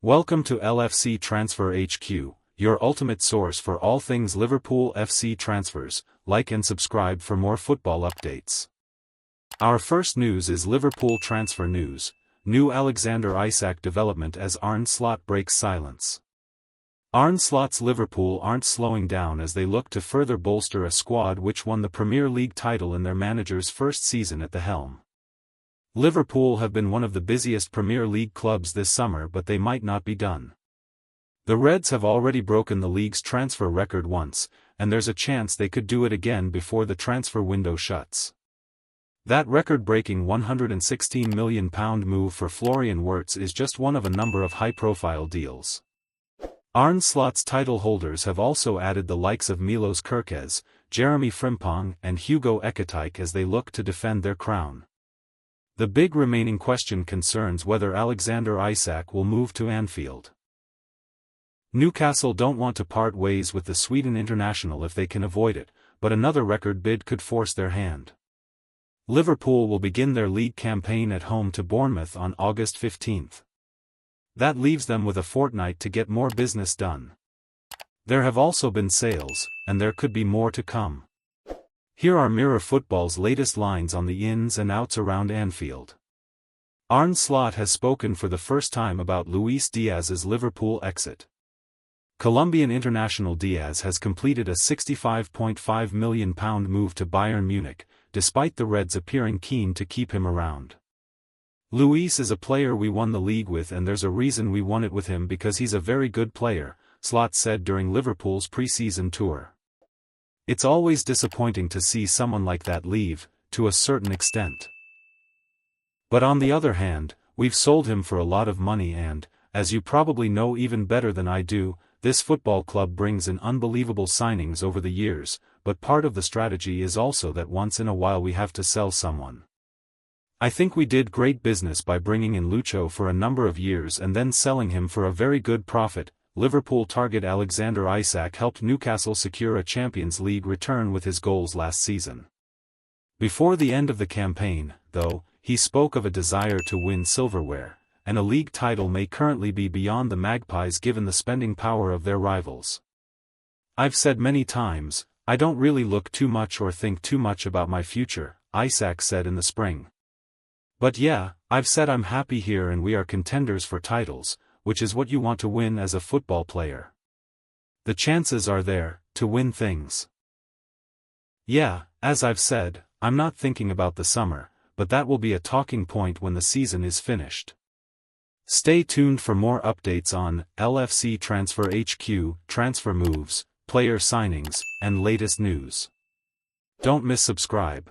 Welcome to LFC Transfer HQ, your ultimate source for all things Liverpool FC transfers. Like and subscribe for more football updates. Our first news is Liverpool transfer news. New Alexander Isak development as Arne Slot breaks silence. Arne Slot's Liverpool aren't slowing down as they look to further bolster a squad which won the Premier League title in their manager's first season at the helm. Liverpool have been one of the busiest Premier League clubs this summer, but they might not be done. The Reds have already broken the league's transfer record once, and there's a chance they could do it again before the transfer window shuts. That record-breaking £116 million move for Florian Wirtz is just one of a number of high-profile deals. Arne Slot's title holders have also added the likes of Milos Kerkez, Jeremy Frimpong and Hugo Ekitike as they look to defend their crown. The big remaining question concerns whether Alexander Isak will move to Anfield. Newcastle don't want to part ways with the Sweden international if they can avoid it, but another record bid could force their hand. Liverpool will begin their league campaign at home to Bournemouth on August 15. That leaves them with a fortnight to get more business done. There have also been sales, and there could be more to come. Here are Mirror Football's latest lines on the ins and outs around Anfield. Arne Slot has spoken for the first time about Luis Diaz's Liverpool exit. Colombian international Diaz has completed a £65.5 million move to Bayern Munich, despite the Reds appearing keen to keep him around. Luis is a player we won the league with, and there's a reason we won it with him, because he's a very good player, Slot said during Liverpool's pre-season tour. It's always disappointing to see someone like that leave, to a certain extent. But on the other hand, we've sold him for a lot of money and, as you probably know even better than I do, this football club brings in unbelievable signings over the years, but part of the strategy is also that once in a while we have to sell someone. I think we did great business by bringing in Lucho for a number of years and then selling him for a very good profit. Liverpool target Alexander Isak helped Newcastle secure a Champions League return with his goals last season. Before the end of the campaign, though, he spoke of a desire to win silverware, and a league title may currently be beyond the Magpies given the spending power of their rivals. I've said many times, I don't really look too much or think too much about my future, Isak said in the spring. But yeah, I've said I'm happy here and we are contenders for titles, which is what you want to win as a football player. The chances are there, to win things. Yeah, as I've said, I'm not thinking about the summer, but that will be a talking point when the season is finished. Stay tuned for more updates on LFC Transfer HQ, transfer moves, player signings, and latest news. Don't miss subscribe.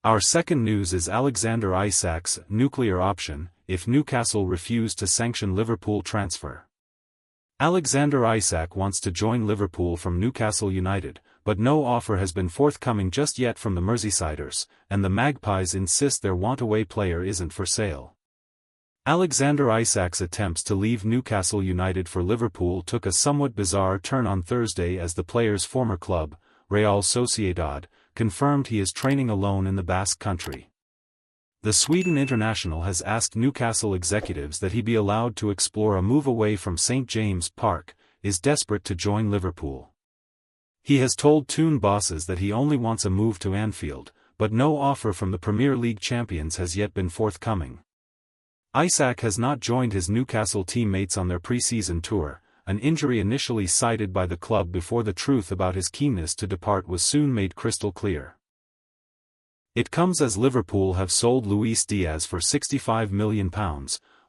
Our second news is Alexander Isak's nuclear option, if Newcastle refuse to sanction Liverpool transfer. Alexander Isak wants to join Liverpool from Newcastle United, but no offer has been forthcoming just yet from the Merseysiders, and the Magpies insist their want-away player isn't for sale. Alexander Isak's attempts to leave Newcastle United for Liverpool took a somewhat bizarre turn on Thursday as the player's former club, Real Sociedad, confirmed he is training alone in the Basque Country. The Sweden international has asked Newcastle executives that he be allowed to explore a move away from St James Park, is desperate to join Liverpool. He has told Toon bosses that he only wants a move to Anfield, but no offer from the Premier League champions has yet been forthcoming. Isak has not joined his Newcastle teammates on their pre-season tour, an injury initially cited by the club before the truth about his keenness to depart was soon made crystal clear. It comes as Liverpool have sold Luis Diaz for £65 million,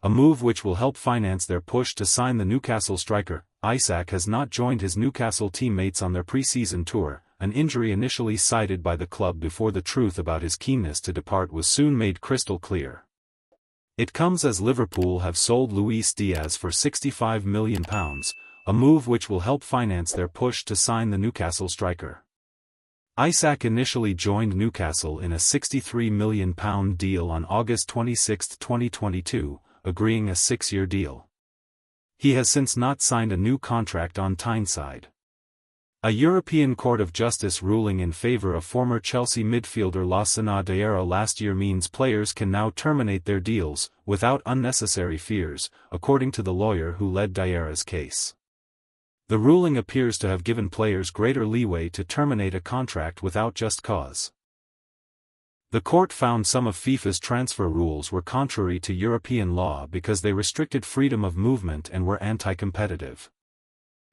a move which will help finance their push to sign the Newcastle striker. Isak has not joined his Newcastle teammates on their pre-season tour, an injury initially cited by the club before the truth about his keenness to depart was soon made crystal clear. It comes as Liverpool have sold Luis Diaz for £65 million, a move which will help finance their push to sign the Newcastle striker. Isak initially joined Newcastle in a £63 million deal on August 26, 2022, agreeing a 6-year deal. He has since not signed a new contract on Tyneside. A European Court of Justice ruling in favor of former Chelsea midfielder Lassana Diarra last year means players can now terminate their deals, without unnecessary fears, according to the lawyer who led Diarra's case. The ruling appears to have given players greater leeway to terminate a contract without just cause. The court found some of FIFA's transfer rules were contrary to European law because they restricted freedom of movement and were anti-competitive.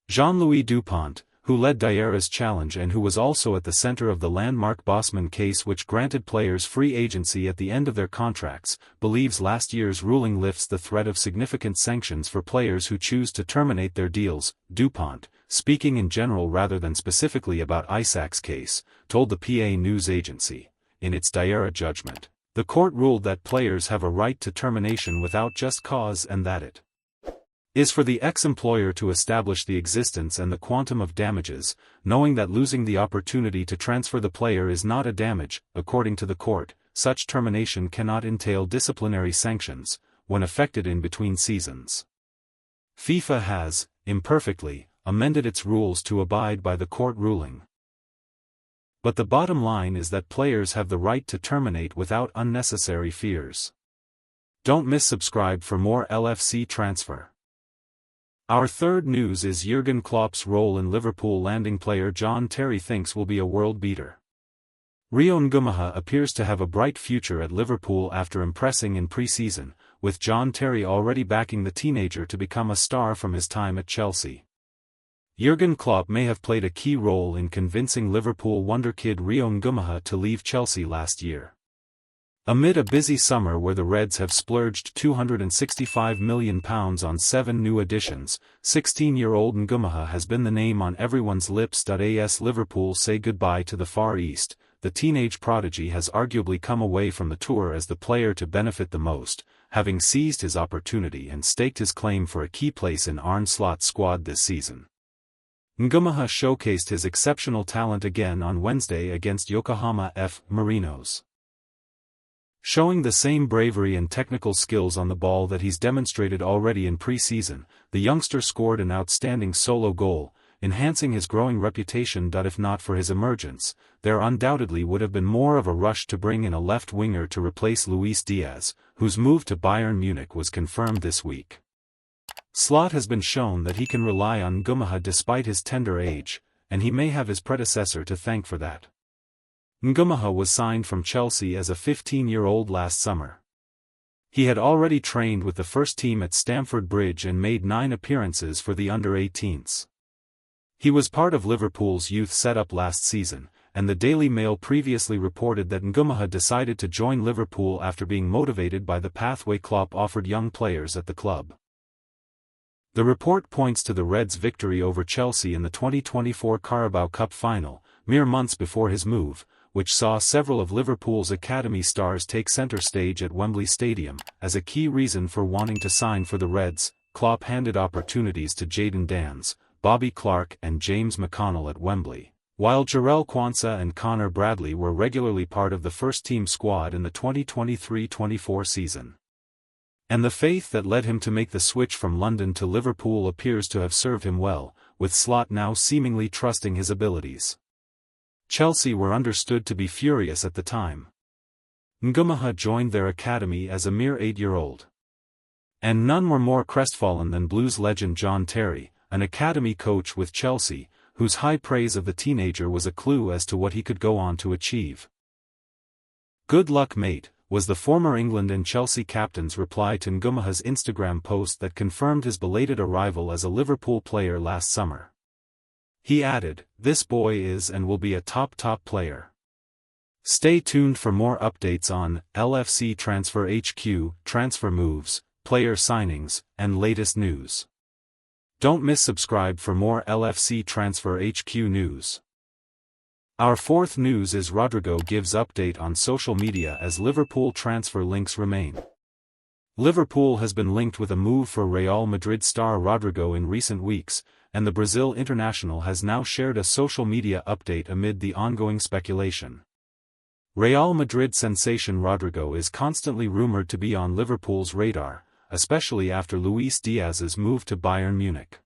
Jean-Louis Dupont, who led Diarra's challenge and who was also at the center of the landmark Bosman case which granted players free agency at the end of their contracts, believes last year's ruling lifts the threat of significant sanctions for players who choose to terminate their deals. Dupont, speaking in general rather than specifically about Isak'S case, told the PA news agency, in its Diarra judgment, the court ruled that players have a right to termination without just cause and that it is for the ex-employer to establish the existence and the quantum of damages, knowing that losing the opportunity to transfer the player is not a damage. According to the court, such termination cannot entail disciplinary sanctions, when effected in between seasons. FIFA has, imperfectly, amended its rules to abide by the court ruling. But the bottom line is that players have the right to terminate without unnecessary fears. Don't miss subscribe for more LFC transfer. Our third news is Jurgen Klopp's role in Liverpool landing player John Terry thinks will be a world beater. Rio Ngumaha appears to have a bright future at Liverpool after impressing in pre-season, with John Terry already backing the teenager to become a star from his time at Chelsea. Jurgen Klopp may have played a key role in convincing Liverpool wonderkid Rio Ngumaha to leave Chelsea last year. Amid a busy summer where the Reds have splurged £265 million on 7 new additions, 16-year-old Ngumaha has been the name on everyone's lips. As Liverpool say goodbye to the Far East, the teenage prodigy has arguably come away from the tour as the player to benefit the most, having seized his opportunity and staked his claim for a key place in Arne Slot's squad this season. Ngumaha showcased his exceptional talent again on Wednesday against Yokohama F. Marinos. Showing the same bravery and technical skills on the ball that he's demonstrated already in pre-season, the youngster scored an outstanding solo goal, enhancing his growing reputation. If not for his emergence, there undoubtedly would have been more of a rush to bring in a left winger to replace Luis Diaz, whose move to Bayern Munich was confirmed this week. Slot has been shown that he can rely on Ngumaha despite his tender age, and he may have his predecessor to thank for that. Ngumaha was signed from Chelsea as a 15-year-old last summer. He had already trained with the first team at Stamford Bridge and made 9 appearances for the under-18s. He was part of Liverpool's youth setup last season, and the Daily Mail previously reported that Ngumaha decided to join Liverpool after being motivated by the pathway Klopp offered young players at the club. The report points to the Reds' victory over Chelsea in the 2024 Carabao Cup final, mere months before his move, which saw several of Liverpool's academy stars take centre stage at Wembley Stadium. As a key reason for wanting to sign for the Reds, Klopp handed opportunities to Jadon Danns, Bobby Clark and James McConnell at Wembley, while Jarell Quansah and Connor Bradley were regularly part of the first-team squad in the 2023-24 season. And the faith that led him to make the switch from London to Liverpool appears to have served him well, with Slot now seemingly trusting his abilities. Chelsea were understood to be furious at the time. Ngumaha joined their academy as a mere 8-year-old. And none were more crestfallen than Blues legend John Terry, an academy coach with Chelsea, whose high praise of the teenager was a clue as to what he could go on to achieve. "Good luck, mate," was the former England and Chelsea captain's reply to Ngumaha's Instagram post that confirmed his belated arrival as a Liverpool player last summer. He added, "This boy is and will be a top player." Stay tuned for more updates on LFC Transfer HQ, transfer moves, player signings, and latest news. Don't miss subscribe for more LFC Transfer HQ news. Our fourth news is Rodrygo gives update on social media as Liverpool transfer links remain. Liverpool has been linked with a move for Real Madrid star Rodrygo in recent weeks, and the Brazil international has now shared a social media update amid the ongoing speculation. Real Madrid sensation Rodrygo is constantly rumored to be on Liverpool's radar, especially after Luis Diaz's move to Bayern Munich.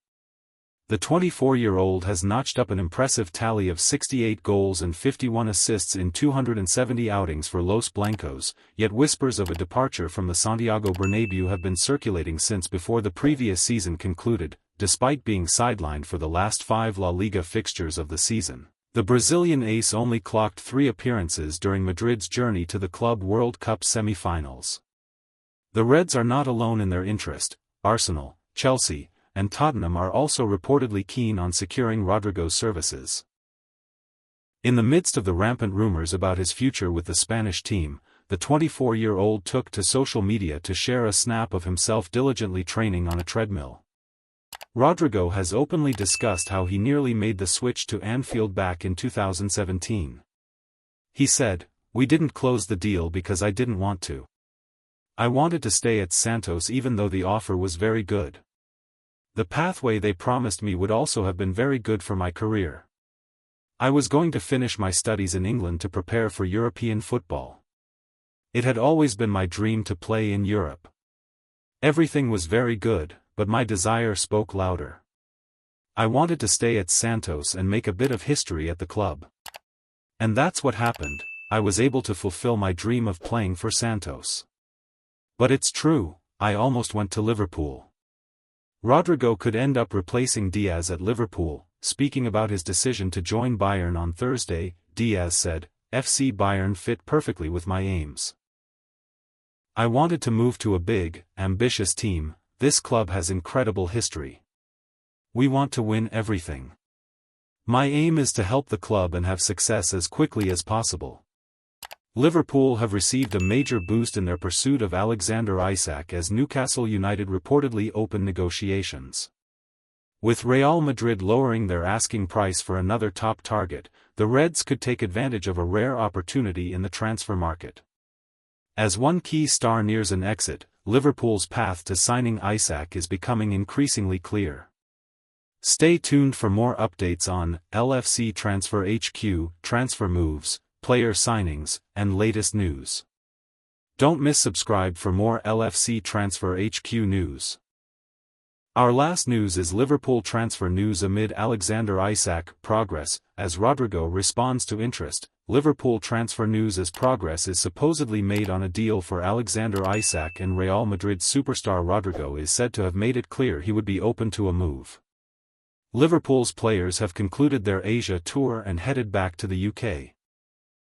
The 24-year-old has notched up an impressive tally of 68 goals and 51 assists in 270 outings for Los Blancos, yet whispers of a departure from the Santiago Bernabéu have been circulating since before the previous season concluded, despite being sidelined for the last 5 La Liga fixtures of the season. The Brazilian ace only clocked 3 appearances during Madrid's journey to the Club World Cup semi-finals. The Reds are not alone in their interest. Arsenal, Chelsea, and Tottenham are also reportedly keen on securing Rodrygo's services. In the midst of the rampant rumors about his future with the Spanish team, the 24-year-old took to social media to share a snap of himself diligently training on a treadmill. Rodrygo has openly discussed how he nearly made the switch to Anfield back in 2017. He said, "We didn't close the deal because I didn't want to. I wanted to stay at Santos even though the offer was very good. The pathway they promised me would also have been very good for my career. I was going to finish my studies in England to prepare for European football. It had always been my dream to play in Europe. Everything was very good, but my desire spoke louder. I wanted to stay at Santos and make a bit of history at the club. And that's what happened. I was able to fulfill my dream of playing for Santos. But it's true, I almost went to Liverpool." Rodrygo could end up replacing Diaz at Liverpool. Speaking about his decision to join Bayern on Thursday, Diaz said, "FC Bayern fit perfectly with my aims. I wanted to move to a big, ambitious team. This club has incredible history. We want to win everything. My aim is to help the club and have success as quickly as possible." Liverpool have received a major boost in their pursuit of Alexander Isak as Newcastle United reportedly open negotiations. With Real Madrid lowering their asking price for another top target, the Reds could take advantage of a rare opportunity in the transfer market. As one key star nears an exit, Liverpool's path to signing Isak is becoming increasingly clear. Stay tuned for more updates on LFC Transfer HQ, transfer moves, player signings, and latest news. Don't miss subscribe for more LFC Transfer HQ news. Our last news is Liverpool transfer news amid Alexander Isak progress, as Rodrygo responds to interest. Liverpool transfer news as progress is supposedly made on a deal for Alexander Isak, and Real Madrid superstar Rodrygo is said to have made it clear he would be open to a move. Liverpool's players have concluded their Asia tour and headed back to the UK.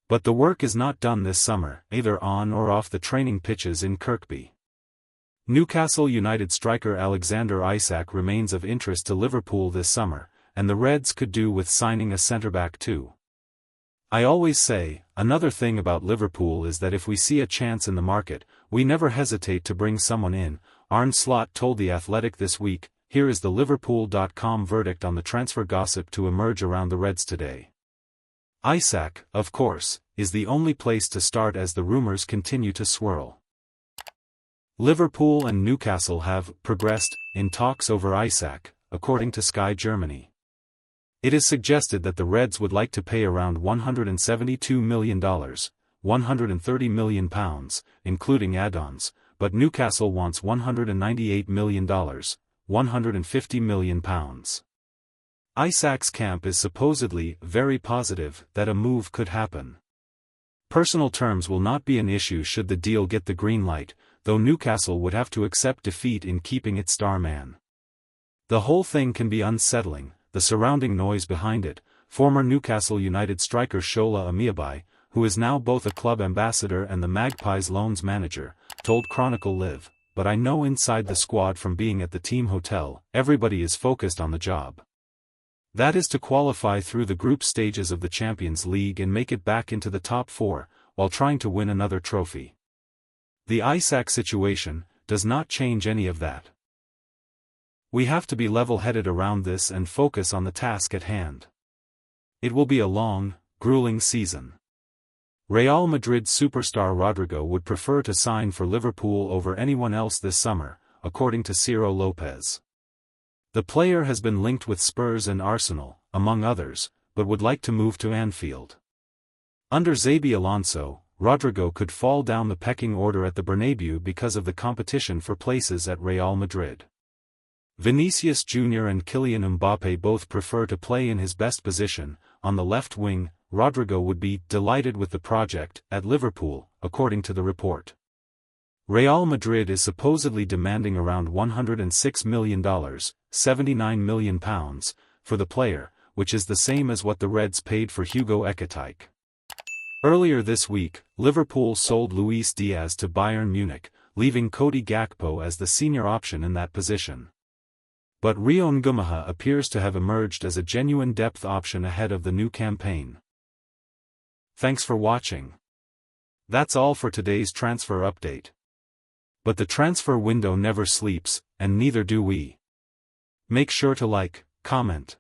But the work is not done this summer, either on or off the training pitches in Kirkby. Newcastle United striker Alexander Isak remains of interest to Liverpool this summer, and the Reds could do with signing a centre-back too. I always say, another thing about Liverpool is that if we see a chance in the market, we never hesitate to bring someone in, Arne Slot told The Athletic this week. Here is the Liverpool.com verdict on the transfer gossip to emerge around the Reds today. Isak, of course, is the only place to start as the rumors continue to swirl. Liverpool and Newcastle have progressed in talks over Isak, according to Sky Germany. It is suggested that the Reds would like to pay around $172 million, £130 million, including add-ons, but Newcastle wants $198 million, £150 million. Isak's camp is supposedly very positive that a move could happen. Personal terms will not be an issue should the deal get the green light, though Newcastle would have to accept defeat in keeping its star man. The whole thing can be unsettling, the surrounding noise behind it. Former Newcastle United striker Shola Amiabai, who is now both a club ambassador and the Magpies loans manager, told Chronicle Live, "But I know inside the squad from being at the team hotel, everybody is focused on the job. That is to qualify through the group stages of the Champions League and make it back into the top 4, while trying to win another trophy. The Isak situation does not change any of that. We have to be level-headed around this and focus on the task at hand. It will be a long, grueling season." Real Madrid superstar Rodrygo would prefer to sign for Liverpool over anyone else this summer, according to Ciro Lopez. The player has been linked with Spurs and Arsenal, among others, but would like to move to Anfield. Under Xabi Alonso, Rodrygo could fall down the pecking order at the Bernabéu because of the competition for places at Real Madrid. Vinicius Jr. and Kylian Mbappe both prefer to play in his best position. On the left wing, Rodrygo would be delighted with the project at Liverpool, according to the report. Real Madrid is supposedly demanding around $106 million, £79 million, for the player, which is the same as what the Reds paid for Hugo Ekitike. Earlier this week, Liverpool sold Luis Diaz to Bayern Munich, leaving Cody Gakpo as the senior option in that position. But Rion Gumaha appears to have emerged as a genuine depth option ahead of the new campaign. Thanks for watching. That's all for today's transfer update. But the transfer window never sleeps, and neither do we. Make sure to like, comment,